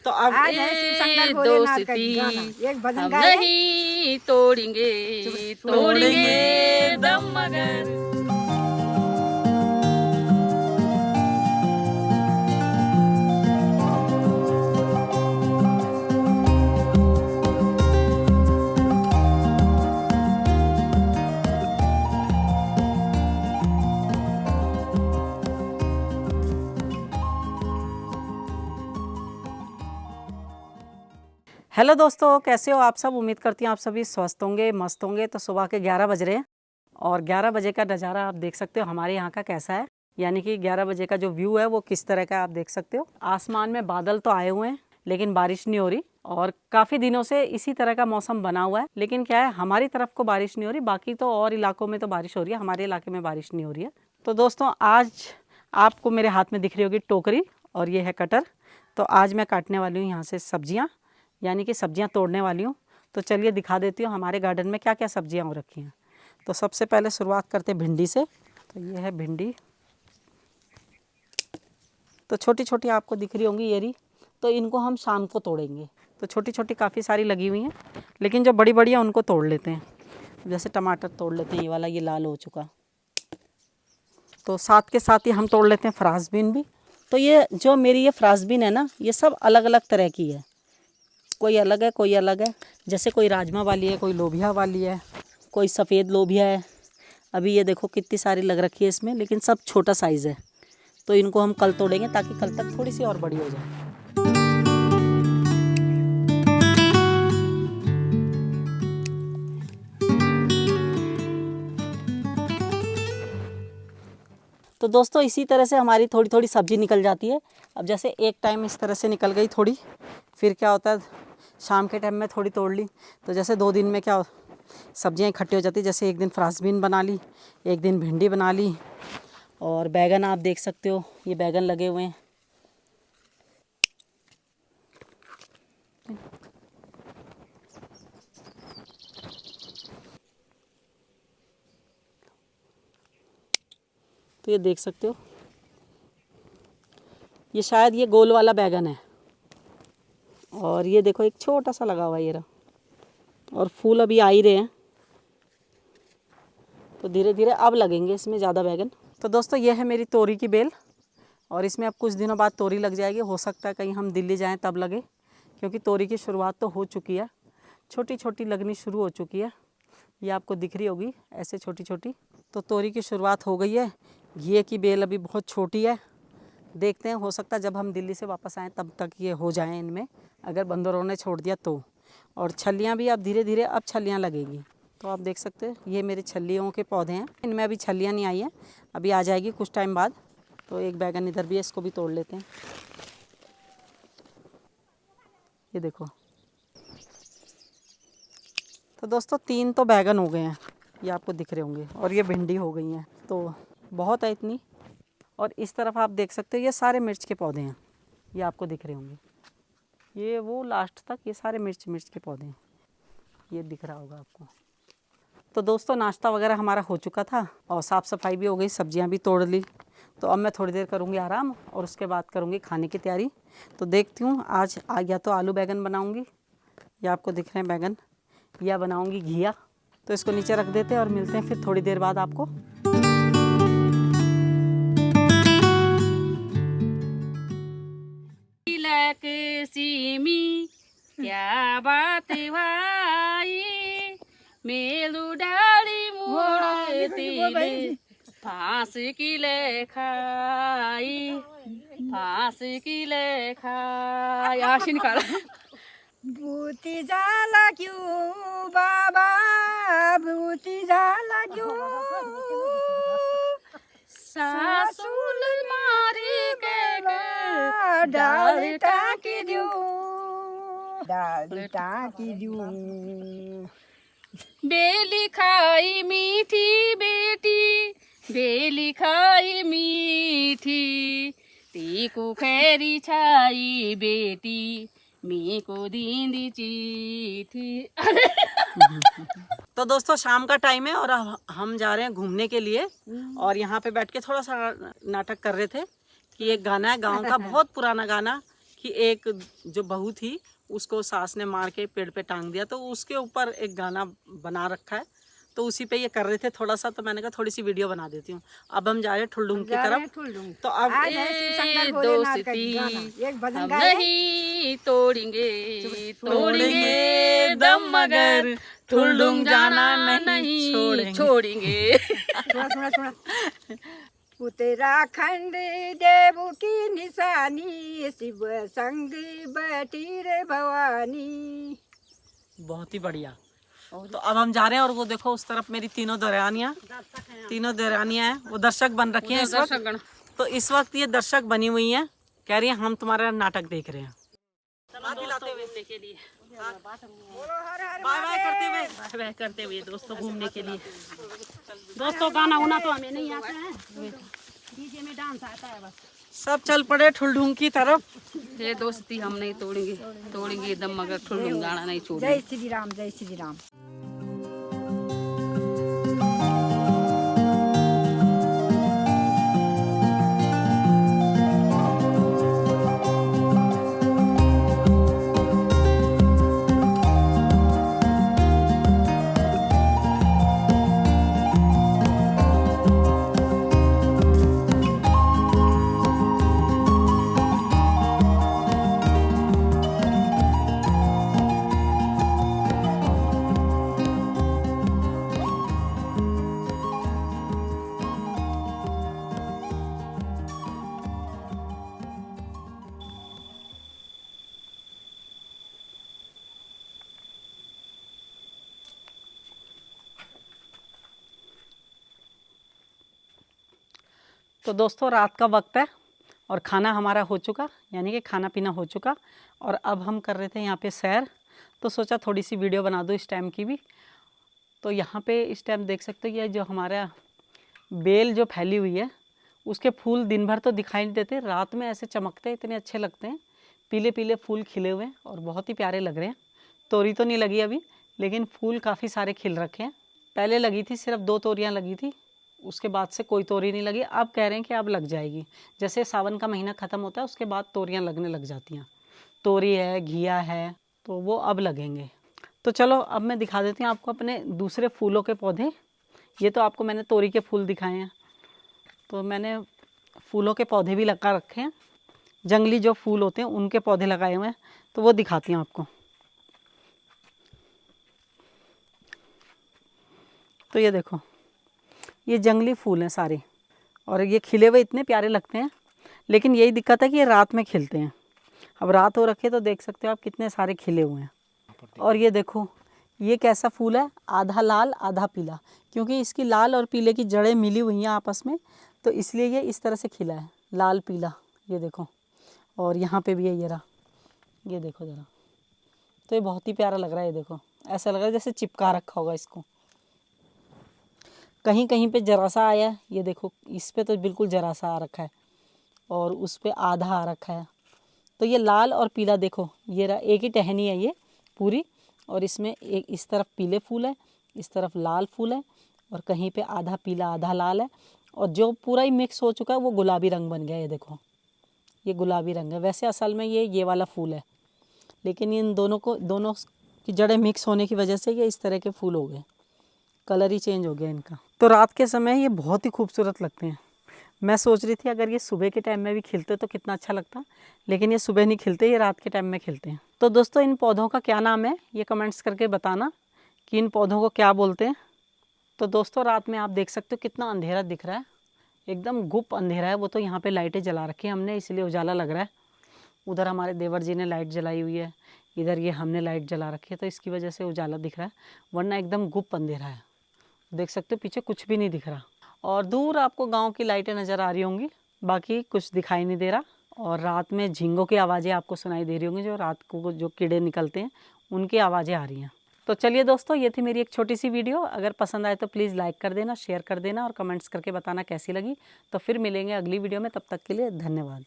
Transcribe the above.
तो अब दोस्ती हम नहीं तोड़ेंगे दम मगर। हेलो दोस्तों, कैसे हो आप सब। उम्मीद करती हूँ आप सभी स्वस्थ होंगे, मस्त होंगे। तो सुबह के 11 बज रहे हैं और 11 बजे का नज़ारा आप देख सकते हो हमारे यहाँ का कैसा है। यानी कि 11 बजे का जो व्यू है वो किस तरह का आप देख सकते हो। आसमान में बादल तो आए हुए हैं लेकिन बारिश नहीं हो रही और काफ़ी दिनों से इसी तरह का मौसम बना हुआ है। लेकिन क्या है, हमारी तरफ को बारिश नहीं हो रही, बाकी तो और इलाकों में तो बारिश हो रही है, हमारे इलाके में बारिश नहीं हो रही है। तो दोस्तों, आज आपको मेरे हाथ में दिख रही होगी टोकरी और ये है कटर। तो आज मैं काटने वाली हूँ यहाँ से सब्जियाँ, यानी कि सब्जियां तोड़ने वाली हूँ। तो चलिए दिखा देती हूँ हमारे गार्डन में क्या क्या सब्जियां हो रखी हैं। तो सबसे पहले शुरुआत करते हैं भिंडी से। तो ये है भिंडी, तो छोटी छोटी आपको दिख रही होंगी ये रही। तो इनको हम शाम को तोड़ेंगे। तो छोटी छोटी काफ़ी सारी लगी हुई हैं, लेकिन जो बड़ी बड़ी है उनको तोड़ लेते हैं। जैसे टमाटर तोड़ लेते हैं, ये वाला ये लाल हो चुका। तो साथ के साथ ही हम तोड़ लेते हैं फ्रांसबीन भी। तो ये जो मेरी ये फ्रांसबीन है ना, ये सब अलग अलग तरह की है, कोई अलग है कोई अलग है। जैसे कोई राजमा वाली है, कोई लोबिया वाली है, कोई सफ़ेद लोबिया है। अभी ये देखो कितनी सारी लग रखी है इसमें, लेकिन सब छोटा साइज़ है। तो इनको हम कल तोड़ेंगे ताकि कल तक थोड़ी सी और बड़ी हो जाए। तो दोस्तों, इसी तरह से हमारी थोड़ी थोड़ी सब्ज़ी निकल जाती है। अब जैसे एक टाइम इस तरह से निकल गई थोड़ी, फिर क्या होता है शाम के टाइम में थोड़ी तोड़ ली। तो जैसे 2 दिन में क्या सब्जियां इकट्ठी हो जाती है। जैसे एक दिन फ्रांसबीन बना ली, एक दिन भिंडी बना ली, और बैगन आप देख सकते हो, ये बैगन लगे हुए हैं। तो ये देख सकते हो, ये शायद ये गोल वाला बैगन है। और ये देखो एक छोटा सा लगा हुआ है ये रहा, और फूल अभी आ ही रहे हैं। तो धीरे धीरे अब लगेंगे इसमें ज़्यादा बैगन। तो दोस्तों, ये है मेरी तोरी की बेल, और इसमें अब कुछ दिनों बाद तोरी लग जाएगी। हो सकता है कहीं हम दिल्ली जाएं तब लगे, क्योंकि तोरी की शुरुआत तो हो चुकी है, छोटी छोटी लगनी शुरू हो चुकी है। ये आपको दिख रही होगी ऐसे छोटी छोटी। तो तोरी की शुरुआत हो गई है। घिए की बेल अभी बहुत छोटी है, देखते हैं, हो सकता है जब हम दिल्ली से वापस आएँ तब तक ये हो जाएँ इनमें, अगर बंदरों ने छोड़ दिया तो। और छलियाँ भी अब धीरे धीरे अब छलियाँ लगेगी। तो आप देख सकते हैं ये मेरे छलियों के पौधे हैं, इनमें अभी छलियाँ नहीं आई हैं, अभी आ जाएगी कुछ टाइम बाद। तो एक बैगन इधर भी है, इसको भी तोड़ लेते हैं। ये देखो। तो दोस्तों, 3 तो बैगन हो गए हैं, ये आपको दिख रहे होंगे, और ये भिंडी हो गई हैं। तो बहुत है इतनी। और इस तरफ आप देख सकते हो ये सारे मिर्च के पौधे हैं, ये आपको दिख रहे होंगे। ये वो लास्ट तक ये सारे मिर्च के पौधे हैं, ये दिख रहा होगा आपको। तो दोस्तों, नाश्ता वगैरह हमारा हो चुका था और साफ़ सफाई भी हो गई, सब्जियां भी तोड़ ली। तो अब मैं थोड़ी देर करूंगी आराम और उसके बाद करूंगी खाने की तैयारी। तो देखती हूँ आज या तो आलू बैगन बनाऊंगी, या आपको दिख रहे हैं बैगन, या बनाऊंगी घिया। तो इसको नीचे रख देते हैं और मिलते हैं फिर थोड़ी देर बाद आपको। क्या बात भाई, मेलू डाली मोड़ फांस की ले खाई, फांस की ले खाई। आशी निकाला। भूती झाला क्यों बाबा, भूती झाला क्यों, सासूल मारी के डाल टाकी दूं, डाल टाकी दूं। बेली खाई मीठी बेटी, बेली खाई मीठी, तीकू खैरी छाई बेटी, मी को दींदी चीठी। तो दोस्तों, शाम का टाइम है और हम जा रहे हैं घूमने के लिए। और यहाँ पे बैठ के थोड़ा सा नाटक कर रहे थे कि एक गाना है गाँव का, बहुत पुराना गाना, कि कि एक जो बहू थी उसको सास ने मार के पेड़ पे टांग दिया, तो उसके ऊपर एक गाना बना रखा है, तो उसी पे ये कर रहे थे थोड़ा सा, तो मैंने कहा थोड़ी सी वीडियो बना देती हूँ। अब हम जा रहे हैं ठुल्डुंग की तरफ। तो अब आज है शिवशंकर भोलेनाथ का गाना, एक भजन हम गाए। नहीं तोड़ेंगे तोड़ेंगे दम मगर ठुल्डुंग जाना नहीं छोड़ेंगे। सुना सुना। उत्तराखंड देव की निशानी, शिव संग बैठी रे भवानी। बहुत ही बढ़िया। तो अब हम जा रहे हैं और वो देखो उस तरफ मेरी तीनों दरानियाँ हैं, वो दर्शक बन रखी हैं इस वक्त। तो इस वक्त ये दर्शक बनी हुई हैं, कह रही हैं हम तुम्हारा नाटक देख रहे हैं। घूमने के लिए बाय बाय करते हुए दोस्तों घूमने के लिए। दोस्तों गाना उना तो हमें नहीं आता है, डीजे में डांस आता है बस। सब चल पड़े ठुल्डुंग की तरफ। ये दोस्ती हम नहीं तोड़ेंगे, तोड़ेंगे दम मगर ठुल्डुंग जाना नहीं छोड़ेंगे। जय श्री राम, जय श्री राम। तो दोस्तों रात का वक्त है और खाना हमारा हो चुका, यानी कि खाना पीना हो चुका, और अब हम कर रहे थे यहाँ पे सैर, तो सोचा थोड़ी सी वीडियो बना दो इस टाइम की भी। तो यहाँ पे इस टाइम देख सकते हो ये जो हमारा बेल जो फैली हुई है, उसके फूल दिन भर तो दिखाई नहीं देते, रात में ऐसे चमकते इतने अच्छे लगते हैं। पीले पीले फूल खिले हुए हैं और बहुत ही प्यारे लग रहे हैं। तोरी तो नहीं लगी अभी, लेकिन फूल काफ़ी सारे खिल रखे हैं। पहले लगी थी, सिर्फ 2 तोरियाँ लगी थी, उसके बाद से कोई तोरी नहीं लगी। अब कह रहे हैं कि अब लग जाएगी, जैसे सावन का महीना ख़त्म होता है उसके बाद तोरियाँ लगने लग जाती हैं। तोरी है, घिया है, तो वो अब लगेंगे। तो चलो अब मैं दिखा देती हूँ आपको अपने दूसरे फूलों के पौधे। ये तो आपको मैंने तोरी के फूल दिखाए हैं, तो मैंने फूलों के पौधे भी लगा रखे हैं। जंगली जो फूल होते हैं उनके पौधे लगाए हुए हैं, तो वो दिखाती हूँ आपको। तो ये देखो, ये जंगली फूल हैं सारे, और ये खिले हुए इतने प्यारे लगते हैं, लेकिन यही दिक्कत है कि ये रात में खिलते हैं। अब रात हो रखी है तो देख सकते हो आप कितने सारे खिले हुए हैं। और ये देखो ये कैसा फूल है, आधा लाल आधा पीला, क्योंकि इसकी लाल और पीले की जड़ें मिली हुई हैं आपस में, तो इसलिए ये इस तरह से खिला है, लाल पीला। ये देखो, और यहाँ पे भी है, ये रहा, ये देखो ज़रा, तो ये बहुत ही प्यारा लग रहा है। ये देखो ऐसा लग रहा है जैसे चिपका रखा होगा इसको। कहीं कहीं पे जरा सा आया है, ये देखो इस पे तो बिल्कुल जरा सा आ रखा है, और उस पे आधा आ रखा है। तो ये लाल और पीला देखो, ये रहा, एक ही टहनी है ये पूरी, और इसमें एक इस तरफ पीले फूल है, इस तरफ लाल फूल है, और कहीं पे आधा पीला आधा लाल है, और जो पूरा ही मिक्स हो चुका है वो गुलाबी रंग बन गया। ये देखो ये गुलाबी रंग है। वैसे असल में ये वाला फूल है, लेकिन इन दोनों की जड़ें मिक्स होने की वजह से ये इस तरह के फूल हो गए, कलर ही चेंज हो गया इनका। तो रात के समय ये बहुत ही खूबसूरत लगते हैं। मैं सोच रही थी अगर ये सुबह के टाइम में भी खिलते तो कितना अच्छा लगता, लेकिन ये सुबह नहीं खिलते, ये रात के टाइम में खिलते हैं। तो दोस्तों इन पौधों का क्या नाम है ये कमेंट्स करके बताना कि इन पौधों को क्या बोलते हैं। तो दोस्तों रात में आप देख सकते हो कितना अंधेरा दिख रहा है, एकदम गुप अंधेरा है। वो तो यहाँ पे लाइटें जला रखी हैं हमने, इसलिए उजाला लग रहा है। उधर हमारे देवर जी ने लाइट जलाई हुई है, इधर ये हमने लाइट जला रखी है, तो इसकी वजह से उजाला दिख रहा है, वरना एकदम गुप अंधेरा है। देख सकते हो पीछे कुछ भी नहीं दिख रहा, और दूर आपको गांव की लाइटें नज़र आ रही होंगी, बाकी कुछ दिखाई नहीं दे रहा। और रात में झींगों की आवाज़ें आपको सुनाई दे रही होंगी, जो रात को जो कीड़े निकलते हैं उनकी आवाज़ें आ रही हैं। तो चलिए दोस्तों, ये थी मेरी एक छोटी सी वीडियो। अगर पसंद आए तो प्लीज़ लाइक कर देना, शेयर कर देना, और कमेंट्स करके बताना कैसी लगी। तो फिर मिलेंगे अगली वीडियो में, तब तक के लिए धन्यवाद।